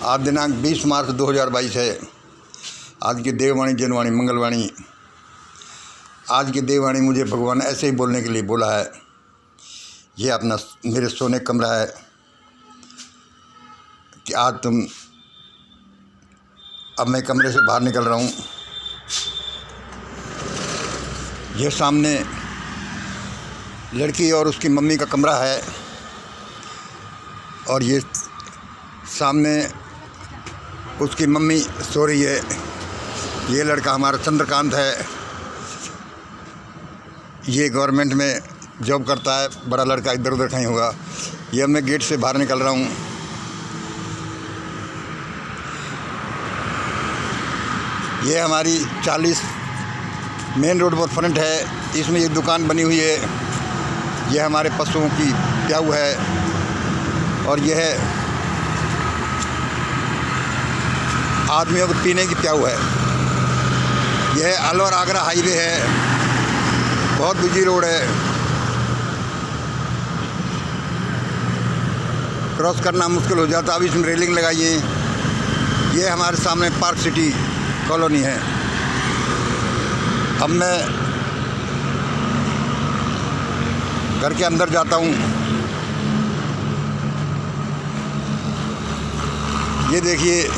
आज दिनांक 20 मार्च 2022 है। आज की देववाणी जनवाणी मंगलवाणी। आज की देववाणी मुझे भगवान ऐसे ही बोलने के लिए बोला है। ये अपना मेरे सोने कमरा है कि आज तुम, अब मैं कमरे से बाहर निकल रहा हूँ। ये सामने लड़की और उसकी मम्मी का कमरा है और ये सामने उसकी मम्मी सो रही है। ये लड़का हमारा चंद्रकांत है। ये गवर्नमेंट में जॉब करता है। बड़ा लड़का इधर उधर कहीं होगा। ये मैं गेट से बाहर निकल रहा हूँ। ये हमारी 40 मेन रोड पर फ्रंट है। इसमें एक दुकान बनी हुई है। यह हमारे पशुओं की प्याऊ है और यह आदमियों को पीने की प्याऊ है। यह अलवर आगरा हाईवे है। बहुत बिजी रोड है। क्रॉस करना मुश्किल हो जाता। अब इसमें रेलिंग लगाई है। ये हमारे सामने पार्क सिटी कॉलोनी है। अब मैं घर के अंदर जाता हूँ। ये देखिए,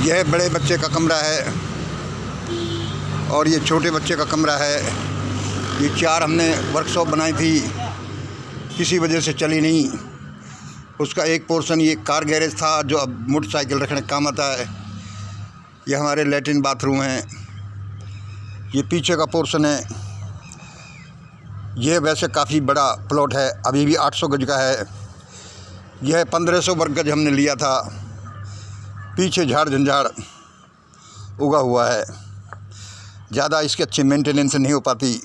यह बड़े बच्चे का कमरा है और ये छोटे बच्चे का कमरा है। ये 4 हमने वर्कशॉप बनाई थी, किसी वजह से चली नहीं। उसका एक पोर्शन ये कार गैरेज था जो अब मोटरसाइकिल रखने काम आता है। ये हमारे लैट्रिन बाथरूम हैं। ये पीछे का पोर्शन है। यह वैसे काफ़ी बड़ा प्लॉट है, अभी भी 800 गज का है। यह 1500 वर्ग गज हमने लिया था। पीछे झाड़ झंझाड़ उगा हुआ है। ज़्यादा इसकी अच्छी मेंटेनेंस नहीं हो पाती।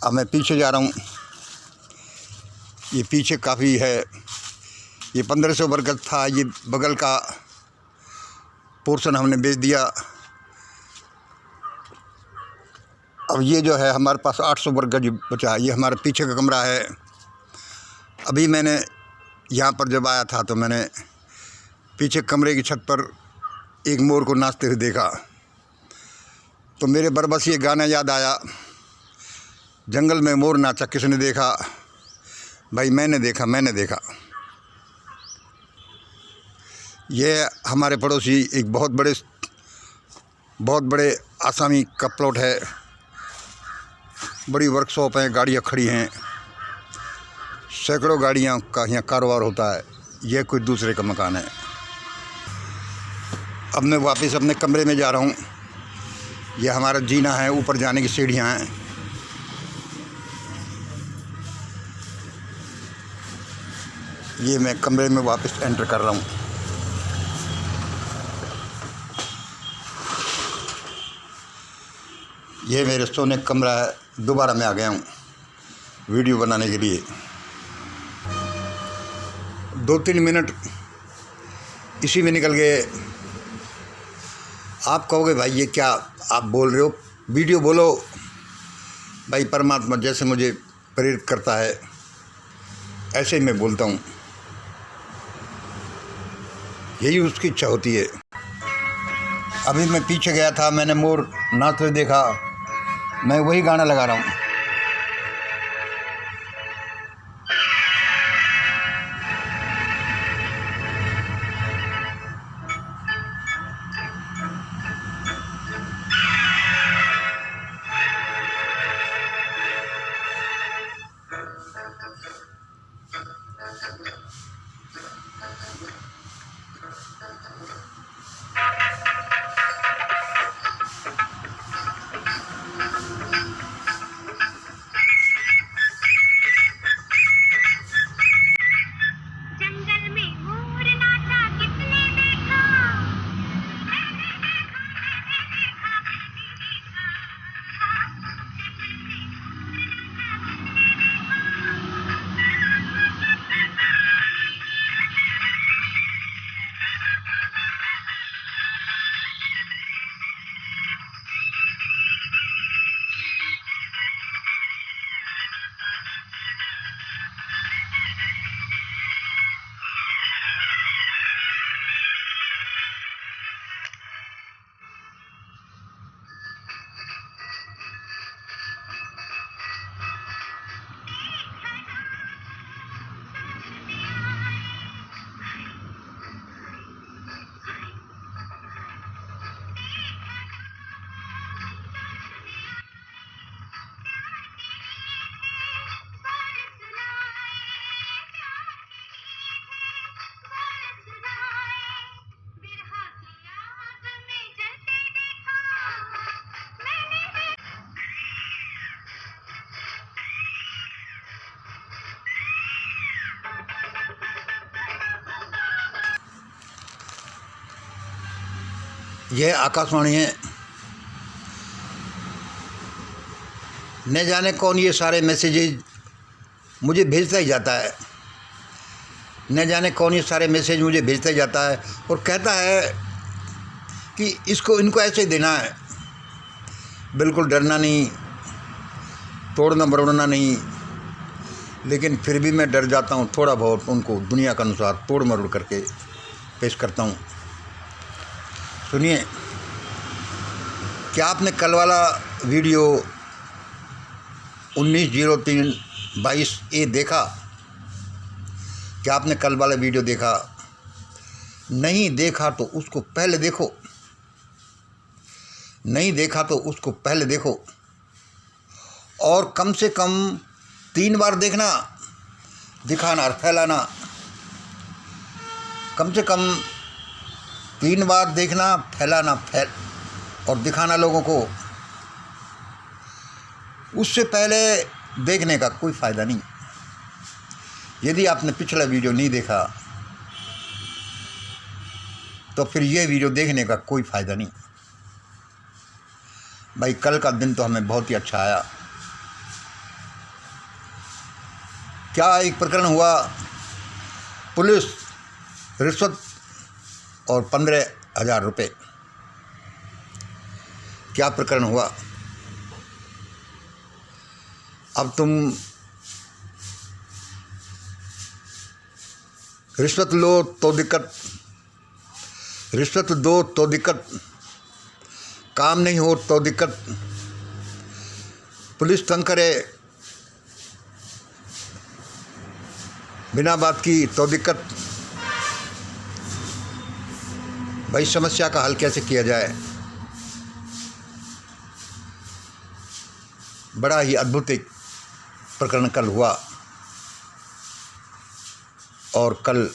अब मैं पीछे जा रहा हूँ। ये पीछे काफ़ी है। ये 1500 वर्ग गज था। ये बगल का पोर्शन हमने बेच दिया। अब ये जो है हमारे पास 800 वर्ग गज बचा है। ये हमारे पीछे का कमरा है। अभी मैंने यहाँ पर जब आया था तो मैंने पीछे कमरे की छत पर एक मोर को नाचते हुए देखा तो मेरे बरबस ये गाना याद आया, जंगल में मोर नाचा किसने देखा। भाई मैंने देखा, मैंने देखा। ये हमारे पड़ोसी एक बहुत बड़े आसामी का प्लॉट है। बड़ी वर्कशॉप है, गाड़ियाँ खड़ी हैं, सैकड़ों गाड़ियाँ का यहाँ कारोबार होता है। यह कोई दूसरे का मकान है। अब मैं वापस अपने कमरे में जा रहा हूँ। यह हमारा जीना है, ऊपर जाने की सीढ़ियाँ हैं। ये मैं कमरे में वापस एंटर कर रहा हूँ। ये मेरे सोने का कमरा है। दोबारा मैं आ गया हूँ वीडियो बनाने के लिए। 2-3 मिनट इसी में निकल गए। आप कहोगे भाई ये क्या आप बोल रहे हो, वीडियो बोलो। भाई परमात्मा जैसे मुझे प्रेरित करता है ऐसे ही मैं बोलता हूँ। यही उसकी इच्छा होती है। अभी मैं पीछे गया था, मैंने मोर नाचते हुए देखा। मैं वही गाना लगा रहा हूँ। यह आकाशवाणी है। न जाने कौन ये सारे मैसेजेज मुझे भेजता ही जाता है, न जाने कौन ये सारे मैसेज मुझे भेजता ही जाता है और कहता है कि इनको ऐसे ही देना है। बिल्कुल डरना नहीं, तोड़ना मरोड़ना नहीं, लेकिन फिर भी मैं डर जाता हूँ। थोड़ा बहुत उनको दुनिया के अनुसार तोड़ मरोड़ करके पेश करता हूँ। सुनिए, क्या आपने कल वाला वीडियो 19/03/22 देखा? क्या आपने कल वाला वीडियो देखा? नहीं देखा तो उसको पहले देखो, नहीं देखा तो उसको पहले देखो, और कम से कम 3 बार देखना, दिखाना और फैलाना। कम से कम 3 बार देखना, फैलाना और दिखाना लोगों को। उससे पहले देखने का कोई फ़ायदा नहीं। यदि आपने पिछला वीडियो नहीं देखा तो फिर ये वीडियो देखने का कोई फ़ायदा नहीं। भाई, कल का दिन तो हमें बहुत ही अच्छा आया। क्या एक प्रकरण हुआ, पुलिस रिश्वत और 15,000 रुपये। क्या प्रकरण हुआ? अब तुम रिश्वत लो तो दिक्कत, रिश्वत दो तो दिक्कत, काम नहीं हो तो दिक्कत, पुलिस तंग करे बिना बात की तो दिक्कत। भाई, समस्या का हल कैसे किया जाए? बड़ा ही अद्भुत एक प्रकरण कल हुआ, और कल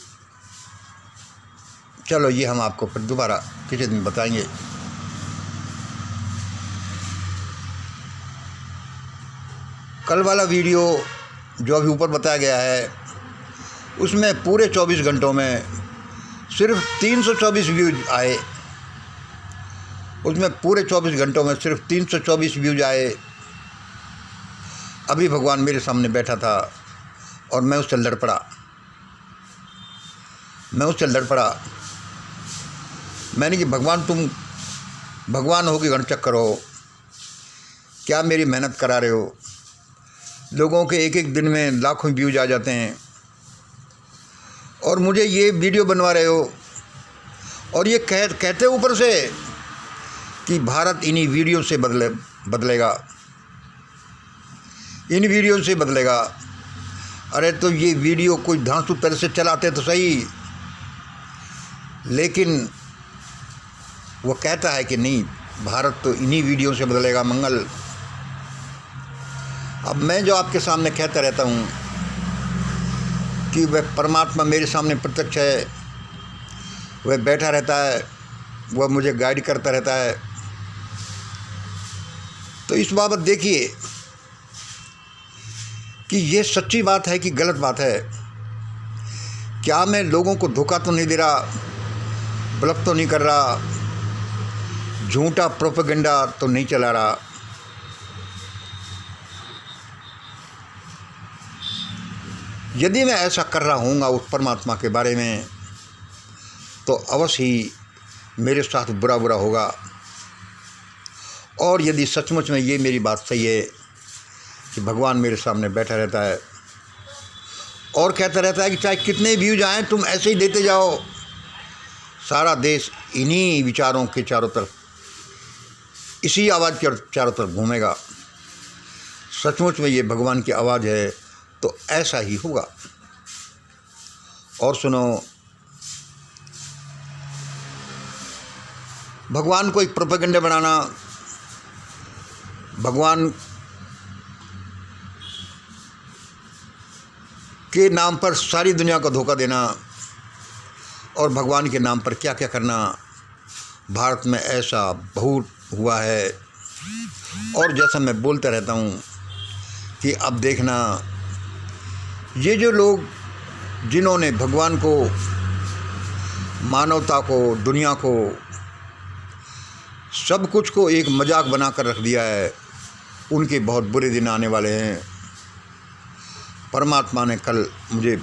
चलो ये हम आपको फिर दोबारा किसी दिन बताएंगे। कल वाला वीडियो जो अभी ऊपर बताया गया है, उसमें पूरे 24 घंटों में सिर्फ 324 व्यूज आए। उसमें पूरे 24 घंटों में सिर्फ 324 व्यूज आए। अभी भगवान मेरे सामने बैठा था और मैं उससे लड़ पड़ा, मैंने कि भगवान, तुम भगवान हो कि गणचक्कर हो, क्या मेरी मेहनत करा रहे हो? लोगों के एक दिन में लाखों व्यूज आ जाते हैं और मुझे ये वीडियो बनवा रहे हो, और ये कहते ऊपर से कि भारत इन्हीं वीडियो से बदलेगा, इन वीडियो से बदलेगा। अरे तो ये वीडियो कोई धांसू तरह से चलाते तो सही, लेकिन वो कहता है कि नहीं, भारत तो इन्हीं वीडियो से बदलेगा, मंगल। अब मैं जो आपके सामने कहता रहता हूँ कि वह परमात्मा मेरे सामने प्रत्यक्ष है, वह बैठा रहता है, वह मुझे गाइड करता रहता है, तो इस बाबत देखिए कि ये सच्ची बात है कि गलत बात है। क्या मैं लोगों को धोखा तो नहीं दे रहा, ब्लफ तो नहीं कर रहा, झूठा प्रोपेगेंडा तो नहीं चला रहा? यदि मैं ऐसा कर रहा हूँगा उस परमात्मा के बारे में, तो अवश्य ही मेरे साथ बुरा होगा। और यदि सचमुच में ये मेरी बात सही है कि भगवान मेरे सामने बैठा रहता है और कहता रहता है कि चाहे कितने व्यूज आएँ, तुम ऐसे ही देते जाओ, सारा देश इन्हीं विचारों के चारों तरफ, इसी आवाज़ के चारों तरफ घूमेगा। सचमुच में ये भगवान की आवाज़ है तो ऐसा ही होगा। और सुनो, भगवान को एक प्रोपेगेंडा बनाना, भगवान के नाम पर सारी दुनिया को धोखा देना, और भगवान के नाम पर क्या क्या करना, भारत में ऐसा बहुत हुआ है। और जैसा मैं बोलता रहता हूँ कि अब देखना, ये जो लोग जिन्होंने भगवान को, मानवता को, दुनिया को सब कुछ को एक मजाक बना कर रख दिया है। उनके बहुत बुरे दिन आने वाले हैं। परमात्मा ने कल मुझे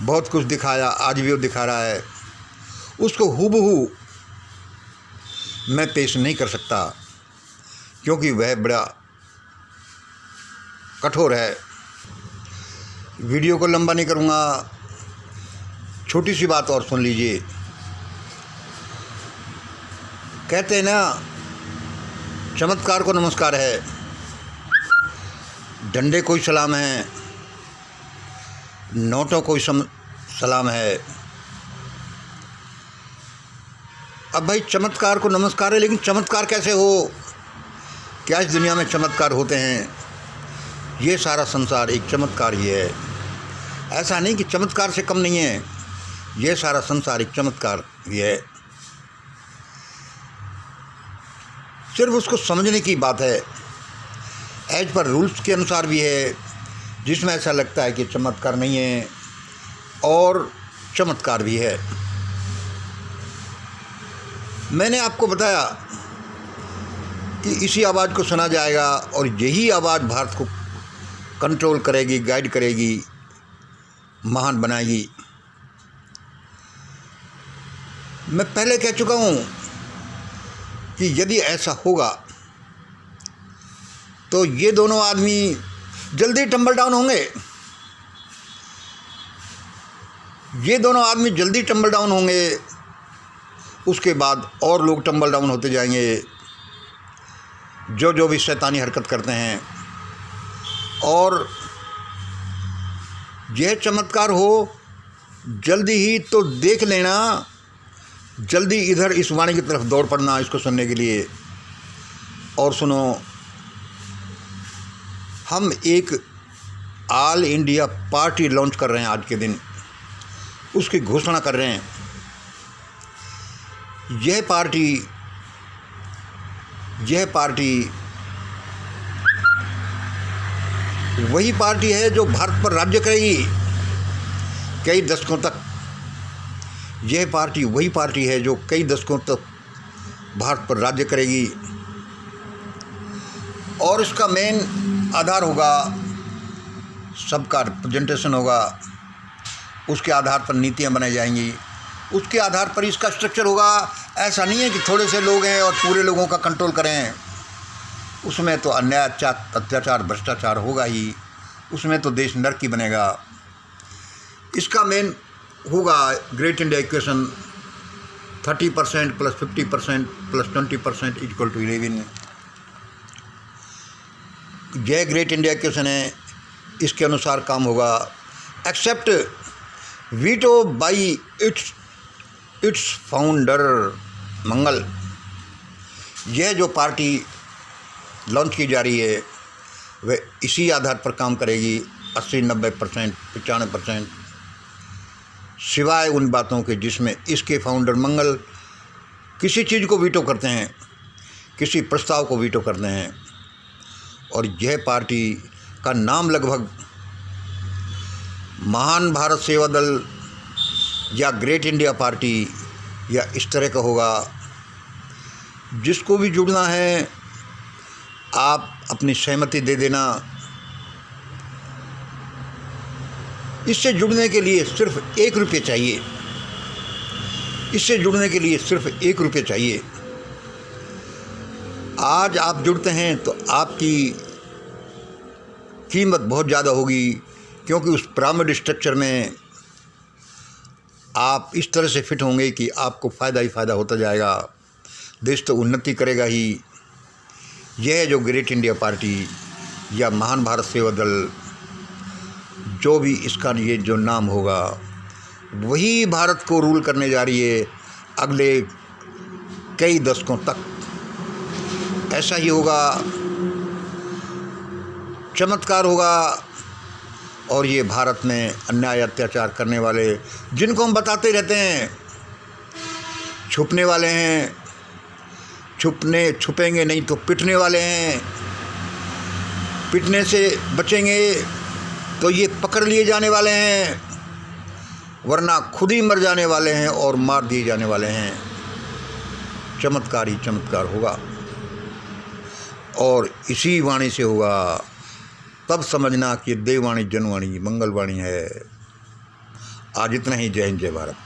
बहुत कुछ दिखाया, आज भी वो दिखा रहा है। उसको हूबहू मैं पेश नहीं कर सकता क्योंकि वह बड़ा कठोर है। वीडियो को लंबा नहीं करूँगा, छोटी सी बात और सुन लीजिए। कहते हैं ना, चमत्कार को नमस्कार है, डंडे को ही सलाम है, नोटों को ही सलाम है। अब भाई चमत्कार को नमस्कार है, लेकिन चमत्कार कैसे हो? क्या इस दुनिया में चमत्कार होते हैं? ये सारा संसार एक चमत्कार ही है। ऐसा नहीं कि चमत्कार से कम नहीं है, ये सारा संसार एक चमत्कार ही है। सिर्फ उसको समझने की बात है। एज पर रूल्स के अनुसार भी है, जिसमें ऐसा लगता है कि चमत्कार नहीं है और चमत्कार भी है। मैंने आपको बताया कि इसी आवाज़ को सुना जाएगा और यही आवाज़ भारत को कंट्रोल करेगी, गाइड करेगी, महान बनाएगी। मैं पहले कह चुका हूँ कि यदि ऐसा होगा तो ये दोनों आदमी जल्दी टम्बल डाउन होंगे। ये दोनों आदमी जल्दी टम्बल डाउन होंगे, उसके बाद और लोग टम्बल डाउन होते जाएंगे जो भी शैतानी हरकत करते हैं। और यह चमत्कार हो जल्दी ही तो देख लेना, जल्दी इधर इस वाणी की तरफ दौड़ पड़ना इसको सुनने के लिए। और सुनो, हम एक ऑल इंडिया पार्टी लॉन्च कर रहे हैं आज के दिन, उसकी घोषणा कर रहे हैं। यह पार्टी वही पार्टी है जो भारत पर राज्य करेगी कई दशकों तक। यह पार्टी वही पार्टी है जो कई दशकों तक भारत पर राज्य करेगी। और इसका मेन आधार होगा, सबका रिप्रेजेंटेशन होगा, उसके आधार पर नीतियां बनाई जाएंगी, उसके आधार पर इसका स्ट्रक्चर होगा। ऐसा नहीं है कि थोड़े से लोग हैं और पूरे लोगों का कंट्रोल करें। उसमें तो अन्याय, अत्याचार, भ्रष्टाचार होगा ही, उसमें तो देश नरक ही बनेगा। इसका मेन होगा ग्रेट इंडिया इक्वेशन, 30% + 50% + 20% = 11। यह ग्रेट इंडिया इक्वेशन है, इसके अनुसार काम होगा। Except veto by its founder Mangal. यह जो पार्टी लॉन्च की जा रही है वह इसी आधार पर काम करेगी, 80-90%, 95%, सिवाय उन बातों के जिसमें इसके फाउंडर मंगल किसी चीज़ को वीटो करते हैं, किसी प्रस्ताव को वीटो करते हैं। और यह पार्टी का नाम लगभग महान भारत सेवा दल या ग्रेट इंडिया पार्टी या इस तरह का होगा। जिसको भी जुड़ना है आप अपनी सहमति दे देना। इससे जुड़ने के लिए सिर्फ 1 रुपये चाहिए। इससे जुड़ने के लिए सिर्फ 1 रुपये चाहिए। आज आप जुड़ते हैं तो आपकी कीमत बहुत ज़्यादा होगी, क्योंकि उस पिरामिड स्ट्रक्चर में आप इस तरह से फिट होंगे कि आपको फ़ायदा ही फ़ायदा होता जाएगा। देश तो उन्नति करेगा ही। यह जो ग्रेट इंडिया पार्टी या महान भारत सेवा दल, जो भी इसका ये जो नाम होगा, वही भारत को रूल करने जा रही है अगले कई दशकों तक। ऐसा ही होगा, चमत्कार होगा। और ये भारत में अन्याय अत्याचार करने वाले, जिनको हम बताते रहते हैं छुपने वाले हैं, छुपेंगे नहीं तो पिटने वाले हैं, पिटने से बचेंगे तो ये पकड़ लिए जाने वाले हैं, वरना खुद ही मर जाने वाले हैं और मार दिए जाने वाले हैं। चमत्कार ही चमत्कार होगा और इसी वाणी से होगा। तब समझना कि देववाणी जनवाणी मंगलवाणी है। आज इतना ही। जय हिंद जय भारत।